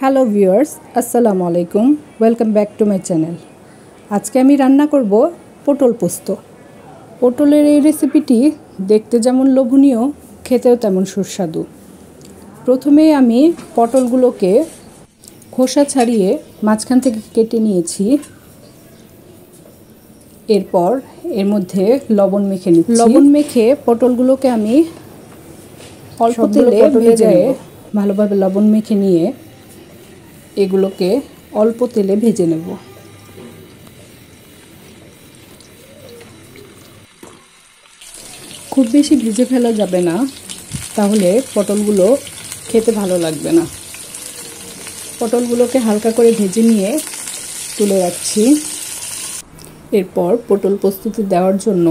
Hello viewers, আসসালামু আলাইকুম। Welcome back to my channel. আজকে আমি রান্না করব পটল পোস্ত। পটলের এই রেসিপিটি দেখতে যেমন লোভনীয়, খেতেও তেমন সুস্বাদু। প্রথমেই আমি পটলগুলোকে খোসা ছাড়িয়ে মাঝখান থেকে কেটে নিয়েছি। এরপর এর মধ্যে লবণ মেখে নিচ্ছি। লবণ মেখে পটলগুলোকে আমি অল্প তেলে ভেজে ভালোভাবে লবণ মেখে নিয়ে এগুলোকে অল্প তেলে ভেজে নেব। খুব বেশি ভেজে ফেলা যাবে না, তাহলে পটলগুলো খেতে ভালো লাগবে না। পটলগুলোকে হালকা করে ভেজে নিয়ে তুলে রাখছি। এরপর পটল প্রস্তুতি দেওয়ার জন্য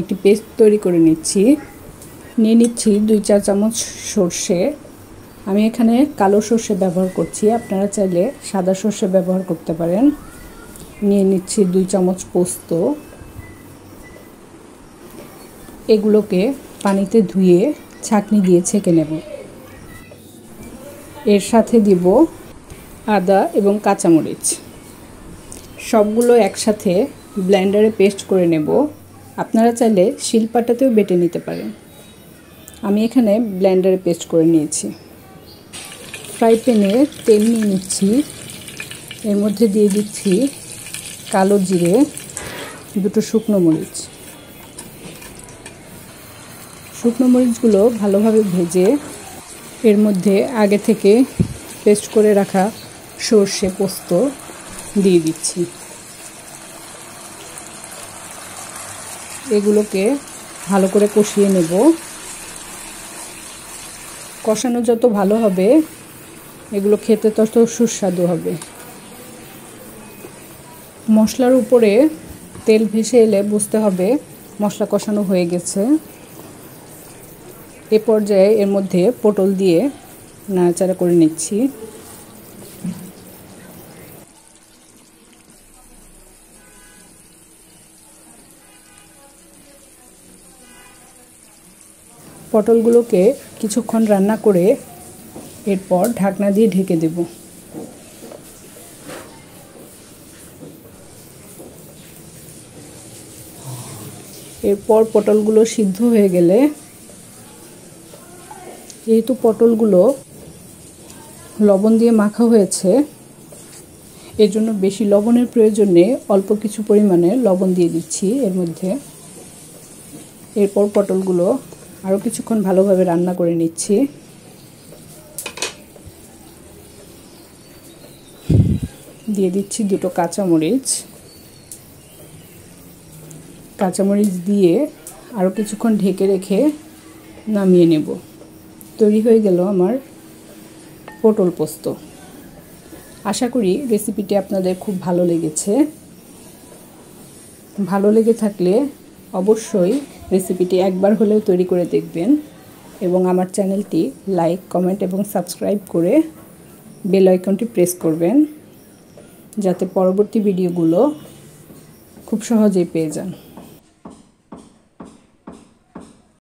একটি পেস্ট তৈরি করে নিচ্ছি। নিয়ে নিচ্ছি 2-4 চামচ সরষে। আমি এখানে কালো সরষে ব্যবহার করছি, আপনারা চাইলে সাদা সরষে ব্যবহার করতে পারেন। নিয়ে নিচ্ছি 2 চামচ পোস্ত। এগুলোকে পানিতে ধুয়ে ছাঁকনি দিয়ে ছেঁকে নেব। এর সাথে দিব আদা এবং কাঁচামরিচ। সবগুলো একসাথে ব্লেন্ডারে পেস্ট করে নেব। আপনারা চাইলে শিলপাটাতেও বেটে নিতে পারেন। আমি এখানে ব্লেন্ডারে পেস্ট করে নিয়েছি। ফ্রাই প্যানে তেল নিয়ে নিচ্ছি। এর মধ্যে দিয়ে দিচ্ছি কালো জিরে, 2 শুকনো মরিচ। শুকনো মরিচগুলো ভালোভাবে ভেজে এর মধ্যে আগে থেকে পেস্ট করে রাখা সরষে পোস্ত দিয়ে দিচ্ছি। এগুলোকে ভালো করে কষিয়ে নেব। কষানো যত ভালো হবে, এগুলো খেতে তত সুস্বাদু হবে। মশলার উপরে তেল ভেসে এলে বুঝতে হবে মশলা কষানো হয়ে গেছে। এ পর্যায়ে এর মধ্যে পটল দিয়ে নাড়াচাড়া করে নিচ্ছি। পটলগুলোকে কিছুক্ষণ রান্না করে এরপর ঢাকনা দিয়ে ঢেকে দেব। এরপর পটলগুলো সিদ্ধ হয়ে গেলে, যেহেতু পটলগুলো লবণ দিয়ে মাখা হয়েছে, এর জন্য বেশি লবণের প্রয়োজন নেই। অল্প কিছু পরিমাণে লবণ দিয়ে দিচ্ছি এর মধ্যে। এরপর পটলগুলো আরও কিছুক্ষণ ভালোভাবে রান্না করে নিচ্ছি। দিয়ে দিচ্ছি 2 কাঁচামরিচ। কাঁচামরিচ দিয়ে আরও কিছুক্ষণ ঢেকে রেখে নামিয়ে নেব। তৈরি হয়ে গেল আমার পটল পোস্ত। আশা করি রেসিপিটি আপনাদের খুব ভালো লেগেছে। ভালো লেগে থাকলে অবশ্যই রেসিপিটি একবার হলেও তৈরি করে দেখবেন এবং আমার চ্যানেলটি লাইক, কমেন্ট এবং সাবস্ক্রাইব করে বেল আইকনটি প্রেস করবেন, যাতে পরবর্তী ভিডিওগুলো খুব সহজেই পেয়ে যান।